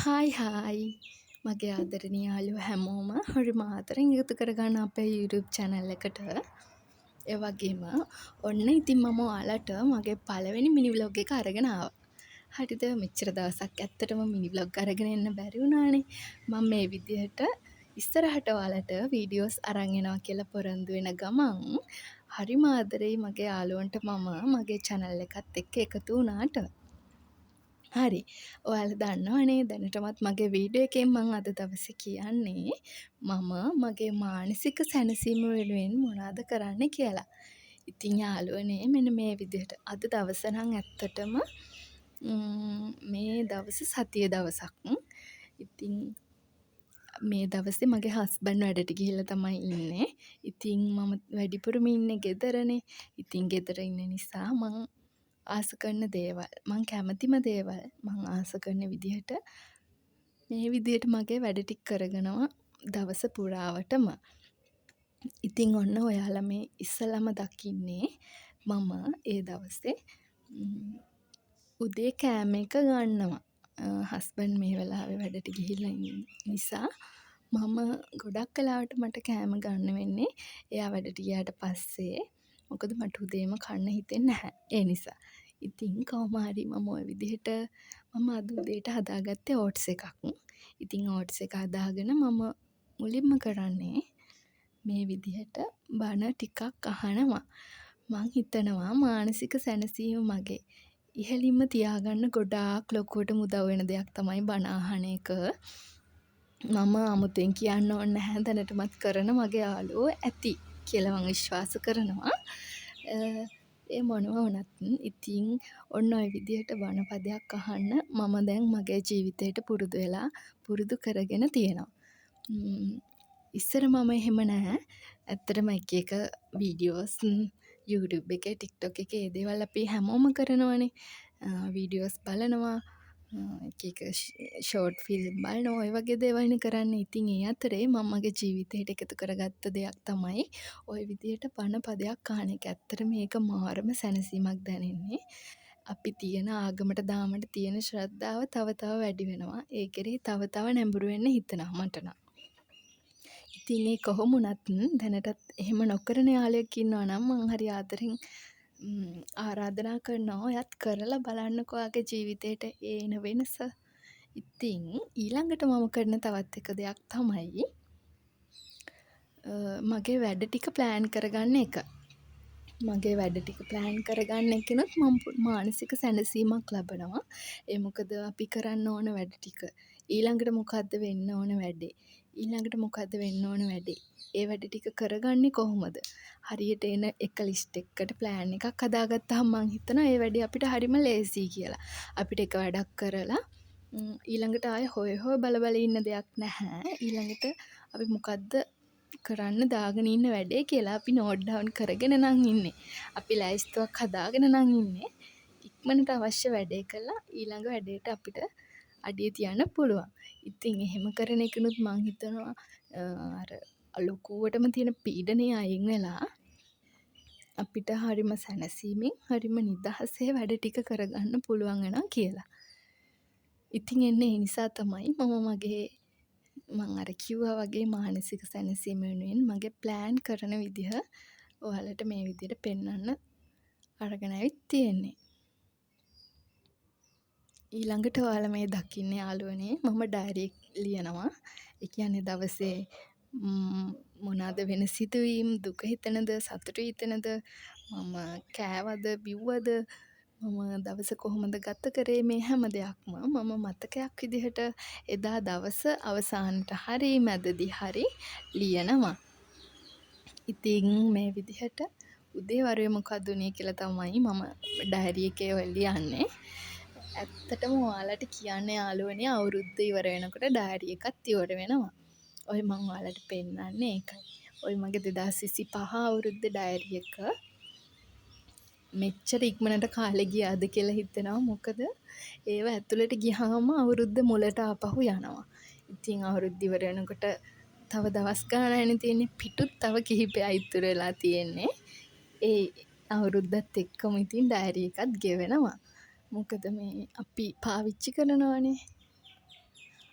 Hi මගේ ආදරණීය යාළුවෝ හැමෝම හරිම ආදරෙන් එකතු කරගන්න අපේ YouTube channel එකට. ඒ වගේම ඔන්න ඉතින් මම ඔයාලට මගේ පළවෙනි මිනි vlog එක අරගෙන ආවා. හරිද? මෙච්චර දවසක් ඇත්තටම මිනි vlog අරගෙන එන්න බැරි වුණානේ. මම මේ විදිහට ඉස්සරහට ඔයාලට වීඩියෝස් අරන් එනවා කියලා පොරොන්දු වෙන ගමන් හරිම ආදරෙයි මගේ යාළුවන්ට මම මගේ channel එකත් එක්ක එකතු වුණාට. හරි. ඔයාලා දන්නවනේ දැනටමත් මගේ වීඩියෝ එකෙන් මං අද දවසේ කියන්නේ මම මගේ මානසික සැනසීම වෙනුවෙන් මොනවද කරන්න කියලා. ඉතින් යාළුවනේ මෙන්න මේ විදිහට අද දවස නම් ඇත්තටම මේ දවස සතිය දවසක්. ඉතින් මේ දවසේ මගේ හස්බන්ඩ් වැඩට ගිහිල්ලා තමයි ඉන්නේ. ඉතින් මම වැඩිපුරම ඉන්නේ ගෙදරනේ. ඉතින් ගෙදර ඉන්න නිසා මං ආස කරන දේවල් මං කැමතිම දේවල් මං ආස කරන විදිහට මේ විදිහට මගේ වැඩ ටික කරගෙනවා දවස පුරාවටම. ඉතින් ඔන්න ඔයාලා මේ ඉස්සලම දකින්නේ මම ඒ දවසේ උදේ කෑම එක ගන්නවා. හස්බන්ඩ් මේ වෙලාවේ වැඩට ගිහිල්ලා ඉන්න නිසා මම ගොඩක් වෙලාවට මට කෑම ගන්න වෙන්නේ එයා වැඩට ගියාට පස්සේ. මොකද මට උදේම කන්න හිතෙන්නේ නැහැ. ඒ නිසා. ඉතින් කොහොම හරි මම ওই විදිහට මම අද උදේට හදාගත්තේ ඕට්ස් එකක්. ඉතින් ඕට්ස් එක හදාගෙන මම මුලින්ම කරන්නේ මේ විදිහට බණ ටිකක් අහනවා. මං හිතනවා මානසික සැනසීම මගේ ඉහළින්ම තියාගන්න ගොඩාක් ලොකුවට මුදව් වෙන දෙයක් තමයි බණ අහන එක. මම අමුතුවෙන් කියන්න ඕනේ නැහැ දැනටමත් කරන මගේ යාළුවෝ ඇති කියලා මං විශ්වාස කරනවා. ඒ මොනවා වුණත් ඉතින් ඔන්න ඔය විදිහට බණ පදයක් අහන්න මම දැන් මගේ ජීවිතේට පුරුදු වෙලා පුරුදු කරගෙන තියෙනවා. ඉස්සර මම එහෙම නැහැ. ඇත්තටම එක එක වීඩියෝස් YouTube එකේ TikTok එකේ ඒ දේවල් අපි හැමෝම කරනවනේ. වීඩියෝස් බලනවා. එක එක ෂෝට් ෆිල්ම් බලනවා. ඔය වගේ දේවල්නේ කරන්නේ. ඉතින් ඒ අතරේ මම මගේ ජීවිතේට එකතු කරගත්ත දෙයක් තමයි ඔය විදිහට බණ පදයක් අහන එක. ඇත්තට මේක මාරම සැනසීමක් දැනෙන්නේ. අපි තියෙන ආගමට දාමට තියෙන ශ්‍රද්ධාව තව තව වැඩි වෙනවා. ඒ කෙරෙහි තව තව නැඹුරු වෙන්න හිතෙනවා මට නම්. ඉතින් ඒ කොහොම වුණත් දැනටත් එහෙම නොකරන යාළුවෙක් ඉන්නවා නම් මං හරි ආදරෙන් ආරාධනා කරනවා ඔයත් කරලා බලන්නකෝ ඔයාගේ ජීවිතේට එන වෙනස. ඉතින් ඊළඟට මම කරන තවත් එක දෙයක් තමයි මගේ වැඩ ටික ප්ලෑන් කරගන්න එක. මගේ වැඩ ටික ප්ලෑන් කරගන්න එකනොත් මම මානසික සැනසීමක් ලබනවා. ඒ මොකද අපි කරන්න ඕන වැඩ ටික. ඊළඟට මොකද්ද වෙන්න ඕන වැඩේ. ඊළඟට මොකද්ද වෙන්න ඕන වැඩේ. ඒ වැඩ ටික කරගන්නේ කොහොමද? හරියට එන එක ලිස්ට් එකකට ප්ලෑන් එකක් හදාගත්තාම මං හිතනවා ඒ වැඩේ අපිට හරිම ලේසියි කියලා. අපිට එක වැඩක් කරලා ඊළඟට ආයෙ හොය හොය බල බල ඉන්න දෙයක් නැහැ. ඊළඟට අපි මොකද්ද කරන්න දාගෙන ඉන්න වැඩේ කියලා අපි නෝට් ඩවුන් කරගෙන නම් ඉන්නේ. අපි ලැයිස්තුවක් හදාගෙන නම් ඉන්නේ. ඉක්මනට අවශ්‍ය වැඩේ කළා ඊළඟ වැඩේට අපිට අඩිය තියන්න පුළුවන්. ඉතින් එහෙම කරන එකනුත් මං හිතනවා අර ලොකුවටම තියෙන පීඩනය අයින් වෙලා අපිට හරිම සැනසීමෙන් හරිම නිදහසේ වැඩ ටික කරගන්න පුළුවන් වෙනවා කියලා. ඉතින් එන්න ඒ නිසා තමයි මං අර කිව්වා වගේ මානසික සැනසීම වෙනුවෙන් මගේ ප්ලෑන් කරන විදිහ ඔයාලට මේ විදිහට පෙන්වන්න අරගෙන ඇවිත් තියෙන්නේ. ඊළඟට ඔයාලා මේ දකින්නේ යාළුවනේ මම ඩයරි ලියනවා. ඒ කියන්නේ දවසේ මොනවාද වෙන සිතුවීම් දුක හිතෙනද සතුටු හිතෙනද මම කෑවද බිව්වද මම දවස කොහොමද ගත කරේ මේ හැම දෙයක්ම මම මතකයක් විදිහට එදා දවස අවසානට හරි මැදදී හරි ලියනවා. ඉතින් මේ විදිහට උදේ වරුවේ මොකක්ද උනේ කියලා තමයි මම ඩයරි එකේ ඔය ලියන්නේ. ඇත්තටම ඔයාලට කියන්න යාළුවනේ අවුරුද්ද ඉවර වෙනකොට ඩයරි එකත් ඉවර වෙනවා. ඔය මං ඔයාලට පෙන්නන්නේ ඒකයි. ඔය මගේ 2025 අවුරුද්ද ඩයරි එක මෙච්චර ඉක්මනට කාලේ ගියාද කියලා හිතෙනවා. මොකද ඒව ඇතුළට ගියාම අවුරුද්ද මුලට ආපහු යනවා. ඉතින් අවුරුද්ද ඉවර වෙනකොට තව දවස් ගාණක්නේ තියෙන්නේ. පිටුත් තව කිහිපයක් ඉතුරු වෙලා තියෙන්නේ. ඒ අවුරුද්දත් එක්කම ඉතින් ඩයරි එකත් ගෙවෙනවා. මොකද මේ අපි පාවිච්චි කරනවානේ.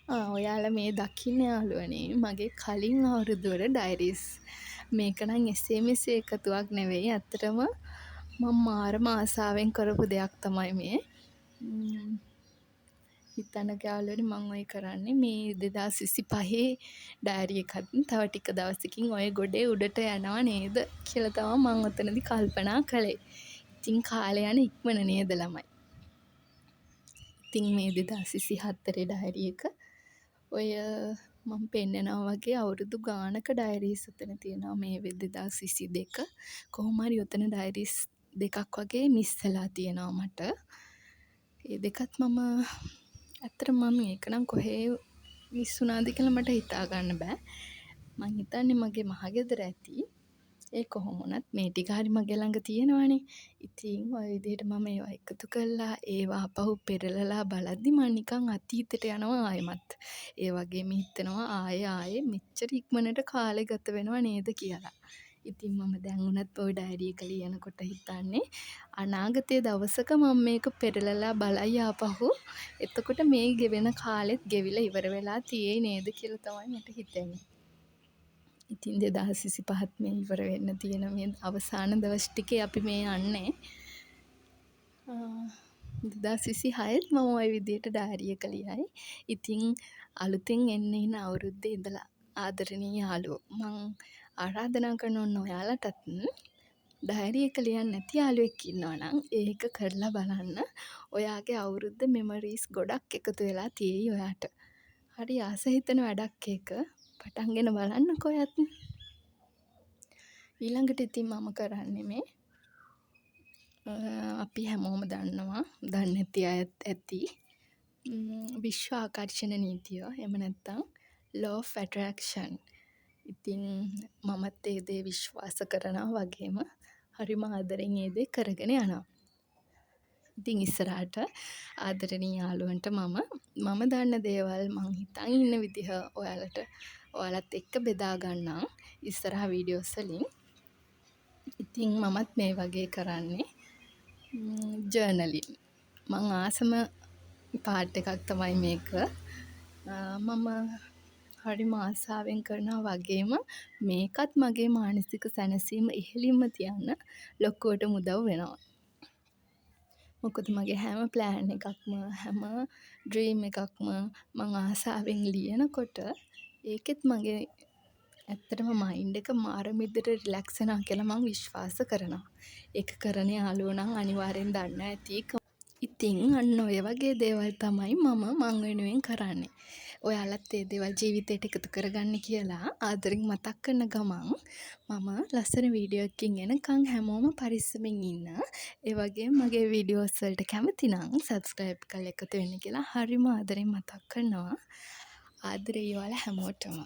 ඔයාලා මේ දකින්න යාළුවනේ මගේ කලින් අවුරුදු වල ඩයරිස්. මේක නම් එසේ මෙසේ එකතුවක් නෙවෙයි. ඇත්තටම මම මාරම ආසාවෙන් කරපු දෙයක් තමයි මේ. හිතන්නකෝ යාළුවනේ මම ඔය කරන්නේ මේ 2025 ඩයරි එකත් තව ටික දවසකින් ඔය ගොඩේ උඩට යනවා නේද කියලා තමයි මම ඔතනදී කල්පනා කළේ. ඉතින් කාලය යන ඉක්මන නේද ළමයි. ඉතින් මේ 2024 ඩයරි එක ඔය මම පෙන්නනවා වගේ අවුරුදු ගානක ඩයරිස් ඔතන තියෙනවා. මේ 2022 කොහොම හරි ඔතන ඩයරිස් දෙකක් වගේ මිස් වෙලා තියෙනවා මට. ඒ දෙකත් මම ඇත්තටම මම මේක නම් කොහේ මිස් වුණාද කියලා මට හිතා ගන්න බෑ. මං හිතන්නේ මගේ මහගෙදර ඇති. ඒ කොහොම වුණත් මේ ටික හරි මගේ ළඟ තියෙනවනේ. ඉතින් ඔය විදිහට මම ඒවා එකතු කරලා ඒවා ආපහු පෙරලලා බලද්දි මම නිකන් අතීතයට යනවා ආයෙමත්. ඒ වගේම හිතෙනවා ආයේ මෙච්චර ඉක්මනට කාලය ගත වෙනව නේද කියලා. ඉතින් මම දැන් උනත් ওই ඩයරි එක ලියනකොට හිතන්නේ අනාගතයේ දවසක මම මේක පෙරලලා බලයි ආපහු. එතකොට මේ ගෙවෙන කාලෙත් ගෙවිලා ඉවර වෙලා තියෙයි නේද කියලා තමයි මට හිතෙන්නේ. ඉතින් 2025ත් මේ ඉවර වෙන්න තියෙන මේ අවසාන දවස් ටිකේ අපි මේ යන්නේ. 2026ත් මම ওই විදිහට ඩයරි එක ලියයි. ඉතින් අලුතෙන් එන්න ඉන අවුරුද්දේ ඉඳලා ආදරණීය යාළුවෝ මං ආරාධනා කරනවා ඔයාලටත් ඩයරි එක ලියන්න නැති යාළුවෙක් ඉන්නවා නම් ඒක කරලා බලන්න. ඔයාගේ අවුරුද්ද මෙමරීස් ගොඩක් එකතු වෙලා තියෙයි ඔයාට. හරි ආස හිතෙන වැඩක් ඒක. පටන්ගෙන බලන්නකෝ ඔයත්. ඊළඟට ඉතින් මම කරන්නේ මේ අපි හැමෝම දන්නවා දන්නේ නැති අයත් ඇති විශ්ව ආකර්ෂණ නීතිය. එහෙම නැත්නම් law of attraction. ඉතින් මමත් ඒ දේ විශ්වාස කරනවා වගේම හරිම ආදරෙන් ඒ දේ කරගෙන යනවා. ඉතින් ඉස්සරහට ආදරණීය යාළුවන්ට මම දන්න දේවල් මං හිතන් ඉන්න විදිහ ඔයාලත් එක්ක බෙදා ගන්නම් ඉස්සරහ වීඩියෝස් වලින්. ඉතින් මමත් මේ වගේ කරන්නේ ජර්නලින්. මං ආසම පාට් එකක් තමයි මේක. මම හරිම ආසාවෙන් කරනවා වගේම මේකත් මගේ මානසික සැනසීම ඉහළින්ම තියන්න ලොකුවට උදව් වෙනවා. මොකද මගේ හැම ප්ලෑන් එකක්ම හැම ඩ්‍රීම් එකක්ම මං ආසාවෙන් ලියනකොට ඒකෙත් මගේ ඇත්තටම මයින්ඩ් එක මාරම විදිහට රිලැක්ස් වෙනවා කියලා මං විශ්වාස කරනවා. ඒක කරන යාළුවෝ නම් අනිවාර්යෙන් දන්නවා ඇති. ඉතින් අන්න ඔය වගේ දේවල් තමයි මං වෙනුවෙන් කරන්නේ. ඔයාලත් ඒ දේවල් ජීවිතේට එකතු කරගන්න කියලා ආදරෙන් මතක් කරන ගමන් මම ලස්සන වීඩියෝ එකකින් එනකන් හැමෝම පරිස්සමින් ඉන්න. ඒ වගේම මගේ වීඩියෝස් වලට කැමති නම් සබ්ස්ක්‍රයිබ් කරලා එකතු වෙන්න කියලා හරිම ආදරෙන් මතක් කරනවා. ආදරේ ඔයාලා හැමෝටම.